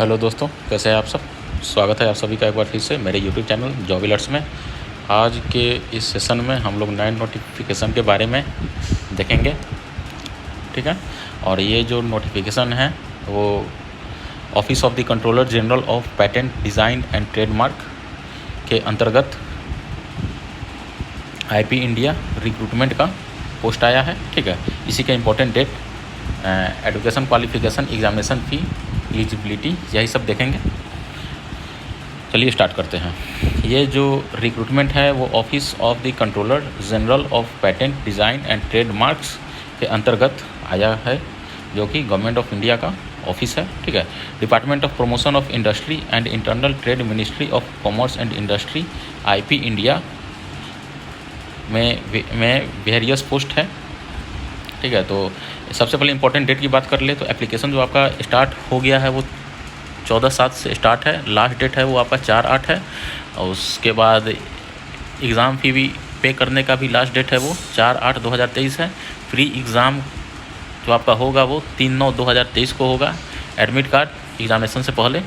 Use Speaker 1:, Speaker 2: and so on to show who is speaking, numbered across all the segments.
Speaker 1: Hello दोस्तों, कैसे हैं आप सब। स्वागत है आप सभी का एक बार फिर से मेरे यूट्यूब चैनल जॉब अलर्ट्स में। आज के इस सेशन में हम लोग नए नोटिफिकेशन के बारे में देखेंगे, ठीक है। और ये जो नोटिफिकेशन है वो office of the controller general of patent design and trademark के अंतर्गत आईपी इंडिया रिक्रूटमेंट का पोस्ट आया है, ठीक है। इसी का important date, education qualification, examination fee, eligibility, यही सब देखेंगे। चलिए स्टार्ट करते हैं। ये जो रिक्रूटमेंट है वो office of the controller general of patent design and trademarks के अंतर्गत आया है, जो कि गवर्नमेंट ऑफ इंडिया का ऑफिस है, ठीक है। Department of promotion of industry and internal trade, ministry of commerce and industry, IP India में वेरियस पोस्ट है, ठीक है। तो सबसे पहले इंपॉर्टेंट डेट की बात कर ले तो एप्लीकेशन जो आपका स्टार्ट हो गया है वो 14/7 से स्टार्ट है। लास्ट डेट है वो आपका 4/8 है। और उसके बाद एग्ज़ाम फ़ी भी पे करने का भी लास्ट डेट है वो 4/8/2023 है। प्री एग्ज़ाम जो आपका होगा वो 3/9/2023 को होगा। एडमिट कार्ड एग्ज़ामिनेशन से पहले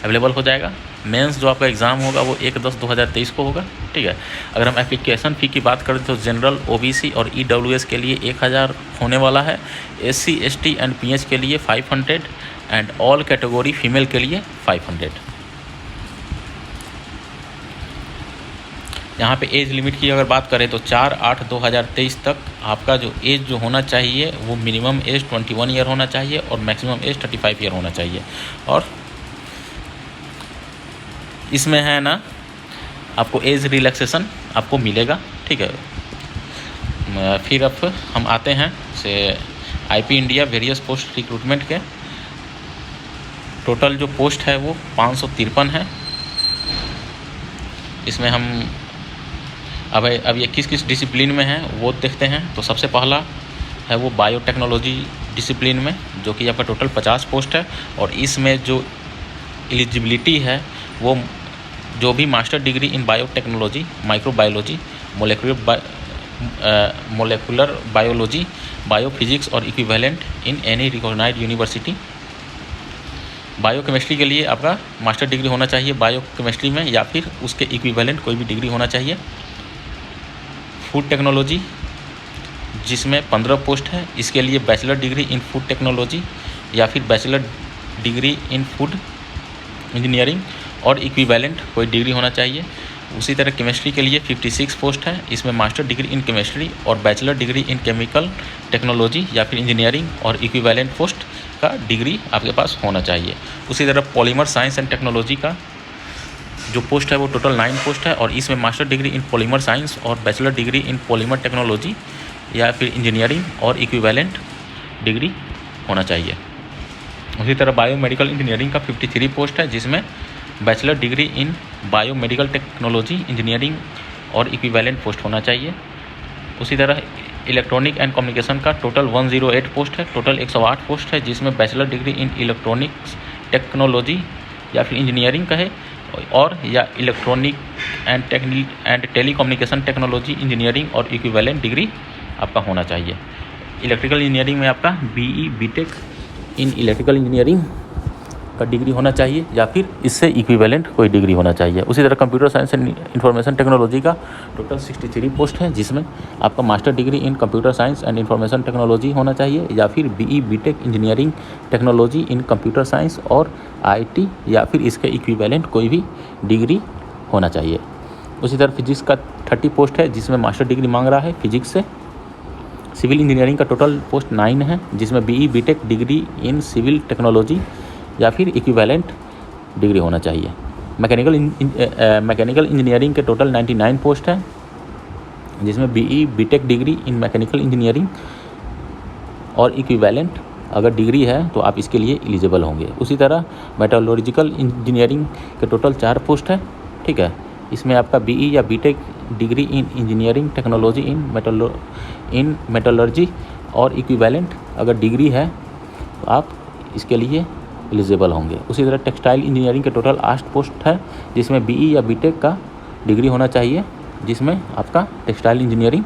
Speaker 1: अवेलेबल हो जाएगा। मेंस जो आपका एग्ज़ाम होगा वो 1/10/2023 को होगा, ठीक है। अगर हम एप्लीकेशन फ़ी की बात करें तो जनरल, ओबीसी और ईडब्ल्यूएस के लिए 1000 होने वाला है। एससी, एसटी एंड पीएच के लिए 500 एंड ऑल कैटेगरी फीमेल के लिए 500। यहाँ पे एज लिमिट की अगर बात करें तो 4/8/2023 तक आपका जो एज जो होना चाहिए वो मिनिमम एज 21 ईयर होना चाहिए और मैक्सिमम एज 35 ईयर होना चाहिए। और इसमें है ना आपको एज रिलैक्सेशन आपको मिलेगा, ठीक है। फिर अब हम आते हैं से IP India various post recruitment के। टोटल जो पोस्ट है वो 553 है। इसमें हम अब ये किस किस डिसिप्लिन में है वो देखते हैं। तो सबसे पहला है वो बायोटेक्नोलॉजी डिसिप्लिन में, जो कि आपका टोटल 50 पोस्ट है। और इसमें जो एलिजिबिलिटी है वो जो भी master degree in biotechnology, microbiology, molecular biology, biophysics और equivalent in any recognised university. Biochemistry के लिए आपका मास्टर डिग्री होना चाहिए बायोकेमिस्ट्री में, या फिर उसके इक्विवेलेंट कोई भी डिग्री होना चाहिए। फूड टेक्नोलॉजी जिसमें 15 पोस्ट है, इसके लिए बैचलर डिग्री इन फूड टेक्नोलॉजी या फिर बैचलर डिग्री इन फूड इंजीनियरिंग और इक्विवेलेंट कोई डिग्री होना चाहिए। उसी तरह केमिस्ट्री के लिए 56 पोस्ट है, इसमें मास्टर डिग्री इन केमिस्ट्री और बैचलर डिग्री इन केमिकल टेक्नोलॉजी या फिर इंजीनियरिंग और इक्विवेलेंट पोस्ट का डिग्री आपके पास होना चाहिए। उसी तरह पॉलीमर साइंस एंड टेक्नोलॉजी का जो पोस्ट है वो टोटल 9 पोस्ट है, और इसमें master degree in polymer science और bachelor degree in polymer technology या फिर इंजीनियरिंग और इक्विवेलेंट डिग्री होना चाहिए। उसी तरह बायोमेडिकल इंजीनियरिंग का 53 पोस्ट है, जिसमें bachelor degree in biomedical technology, engineering और इक्विवेलेंट पोस्ट होना चाहिए। उसी तरह इलेक्ट्रॉनिक एंड कम्युनिकेशन का टोटल 108 पोस्ट है, टोटल 108 पोस्ट है, जिसमें bachelor degree in electronics technology या फिर इंजीनियरिंग का है, और या electronic and telecommunication technology, engineering और इक्विवेलेंट डिग्री आपका होना चाहिए। इलेक्ट्रिकल इंजीनियरिंग में आपका BE, BTech in electrical engineering का डिग्री होना चाहिए या फिर इससे इक्विवेलेंट कोई डिग्री होना चाहिए। उसी तरह computer science and information technology का टोटल 63 पोस्ट है, जिसमें आपका master degree in computer science and information technology होना चाहिए या फिर BE, BTech engineering technology in computer science और आईटी या फिर इसके इक्विवेलेंट कोई भी डिग्री होना चाहिए। उसी तरह फिजिक्स का 30 पोस्ट है, जिसमें मास्टर डिग्री मांग रहा है फिजिक्स से। सिविल इंजीनियरिंग का टोटल पोस्ट 9 है, जिसमें BE, BTech degree in civil technology या फिर इक्विवेलेंट डिग्री होना चाहिए। मैकेनिकल इंजीनियरिंग के टोटल 99 पोस्ट है, जिसमें BE, BTech degree in mechanical engineering और इक्विवेलेंट अगर डिग्री है तो आप इसके लिए एलिजिबल होंगे। उसी तरह मेटलर्जिकल इंजीनियरिंग के टोटल 4 पोस्ट है, ठीक है। इसमें आपका बीई या BTech degree in engineering technology in metallurgy और इक्विवेलेंट अगर डिग्री है तो आप इसके लिए एलिजिबल होंगे। उसी तरह टेक्सटाइल इंजीनियरिंग के टोटल 8 पोस्ट है, जिसमें बीई या बीटेक का डिग्री होना चाहिए, जिसमें आपका टेक्सटाइल इंजीनियरिंग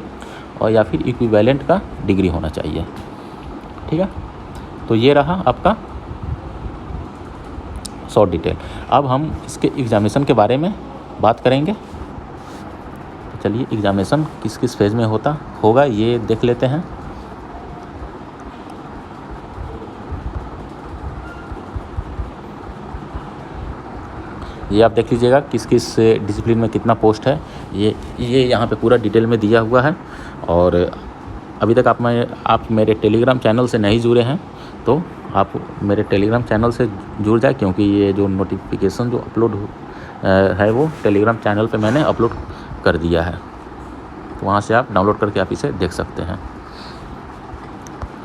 Speaker 1: और या फिर इक्विवेलेंट का डिग्री होना चाहिए, ठीक है। तो ये रहा आपका शॉर्ट डिटेल। अब हम इसके एग्जामिनेशन के बारे में बात करेंगे। तो चलिए एग्जामिनेशन किस किस फेज़ में होगा ये देख लेते हैं। ये आप देख लीजिएगा किस किस डिसिप्लिन में कितना पोस्ट है, ये यहाँ पे पूरा डिटेल में दिया हुआ है। और अभी तक आप मेरे टेलीग्राम चैनल से नहीं जुड़े हैं तो आप मेरे टेलीग्राम चैनल से जुड़ जाए, क्योंकि ये जो नोटिफिकेशन जो अपलोड है वो टेलीग्राम चैनल पे मैंने अपलोड कर दिया है, तो वहाँ से आप डाउनलोड करके आप इसे देख सकते हैं।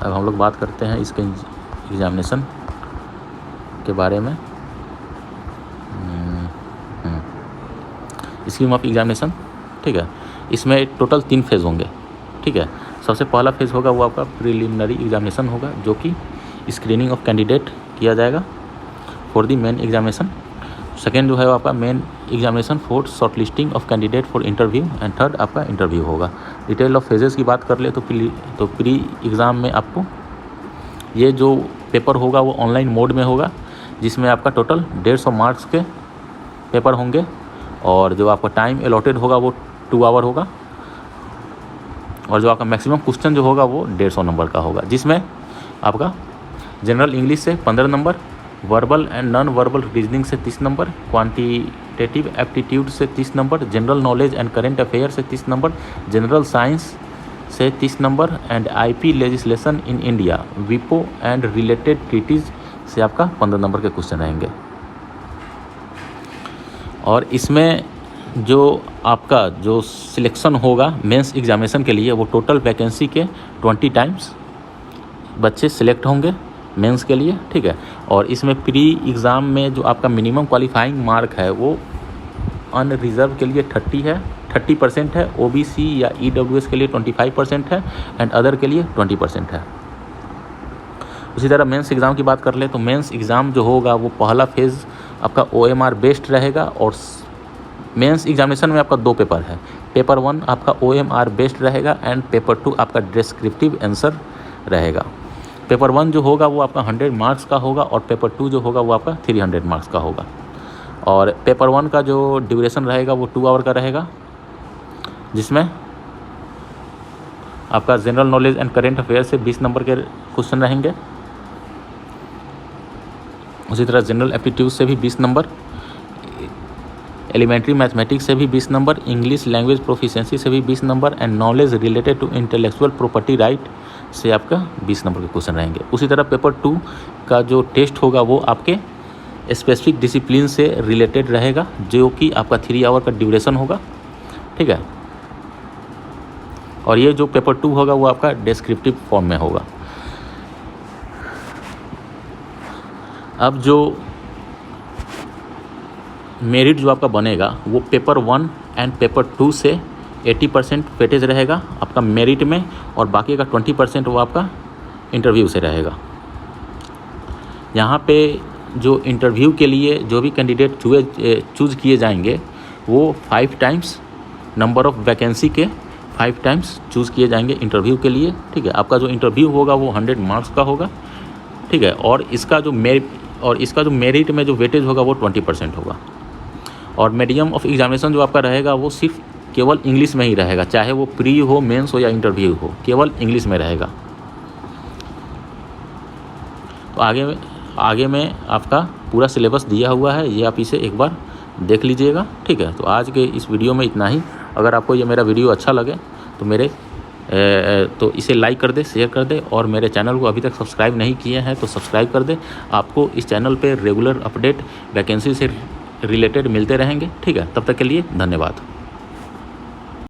Speaker 1: अब हम लोग बात करते हैं इसके एग्जामिनेशन के बारे में। स्कीम ऑफ एग्जामिनेशन, ठीक है। इसमें टोटल 3 फेज़ होंगे, ठीक है। सबसे पहला फेज़ होगा वो आपका प्रिलिमिनरी एग्जामिनेशन होगा, जो कि स्क्रीनिंग ऑफ कैंडिडेट किया जाएगा for the main examination. Second जो है वो आपका main examination for short listing of candidate for interview, and third आपका इंटरव्यू होगा। डिटेल ऑफ फेजेस की बात कर ले तो प्री एग्ज़ाम में आपको ये जो पेपर होगा वो ऑनलाइन मोड में होगा, जिसमें आपका टोटल 150 मार्क्स के पेपर होंगे, और जो आपका टाइम अलॉटेड होगा वो 2 आवर होगा, और जो आपका मैक्सिमम क्वेश्चन जो होगा वो 150 नंबर का होगा, जिसमें आपका जनरल इंग्लिश से 15 number, verbal and non verbal reasoning से 30 नंबर, क्वांटिटेटिव एप्टीट्यूड से 30 number, general knowledge and current affair से 30 नंबर, जनरल साइंस से 30 number, and IP legislation in India, विपो एंड रिलेटेड ट्रीटीज से आपका 15 नंबर के क्वेश्चन रहेंगे। और इसमें जो आपका जो सिलेक्शन होगा मेंस एग्जामिनेशन के लिए, वो टोटल वैकेंसी के 20 टाइम्स बच्चे सिलेक्ट होंगे मेंस के लिए, ठीक है। और इसमें प्री एग्ज़ाम में जो आपका मिनिमम क्वालिफाइंग मार्क है वो अनरिजर्व के लिए 30% है, ओबीसी या ईडब्ल्यूएस के लिए 25% है, एंड अदर के लिए 20% है। उसी तरह मेंस एग्ज़ाम की बात कर ले तो मेंस एग्ज़ाम जो होगा वो पहला फेज़ आपका OMR बेस्ड रहेगा, और मेंस एग्जामिनेशन में आपका 2 पेपर है। पेपर 1 आपका OMR बेस्ड रहेगा, एंड पेपर 2 आपका डिस्क्रिप्टिव आंसर रहेगा। पेपर 1 जो होगा वो आपका 100 मार्क्स का होगा, और पेपर 2 जो होगा वो आपका 300 मार्क्स का होगा। और पेपर 1 का जो ड्यूरेशन रहेगा वो 2 आवर का रहेगा, जिसमें आपका general knowledge and current affair से 20 नंबर के क्वेश्चन रहेंगे। उसी तरह जनरल एप्टीट्यूड से भी 20 नंबर, एलिमेंट्री मैथमेटिक्स से भी 20 नंबर, इंग्लिश लैंग्वेज प्रोफिशिएंसी से भी 20 number, and knowledge related to intellectual property right से आपका 20 नंबर के क्वेश्चन रहेंगे। उसी तरह पेपर 2 का जो टेस्ट होगा वो आपके स्पेसिफिक डिसिप्लिन से रिलेटेड रहेगा, जो कि आपका 3 आवर का ड्यूरेशन होगा, ठीक है। और ये जो पेपर 2 होगा वो आपका डिस्क्रिप्टिव फॉर्म में होगा। अब जो मेरिट जो आपका बनेगा वो पेपर 1 एंड पेपर 2 से 80% वेटेज रहेगा आपका मेरिट में, और बाकी का 20% वो आपका इंटरव्यू से रहेगा। यहाँ पे जो इंटरव्यू के लिए जो भी कैंडिडेट चूज़ किए जाएंगे वो 5 टाइम्स नंबर ऑफ़ वैकेंसी के 5 टाइम्स चूज़ किए जाएंगे इंटरव्यू के लिए, ठीक है। आपका जो इंटरव्यू होगा वो 100 मार्क्स का होगा, ठीक है। और इसका जो मेरिट में जो वेटेज होगा वो 20% होगा। और मीडियम ऑफ एग्जामिनेशन जो आपका रहेगा वो सिर्फ केवल इंग्लिश में ही रहेगा, चाहे वो प्री हो, मेंस हो या इंटरव्यू हो, केवल इंग्लिश में रहेगा। तो आगे में आपका पूरा सिलेबस दिया हुआ है, ये आप इसे एक बार देख लीजिएगा, ठीक है। तो आज के इस वीडियो में इतना ही। अगर आपको ये मेरा वीडियो अच्छा लगे तो इसे लाइक कर दे, शेयर कर दे, और मेरे चैनल को अभी तक सब्सक्राइब नहीं किए हैं तो सब्सक्राइब कर दे। आपको इस चैनल पे रेगुलर अपडेट वैकेंसी से रिलेटेड मिलते रहेंगे, ठीक है। तब तक के लिए धन्यवाद।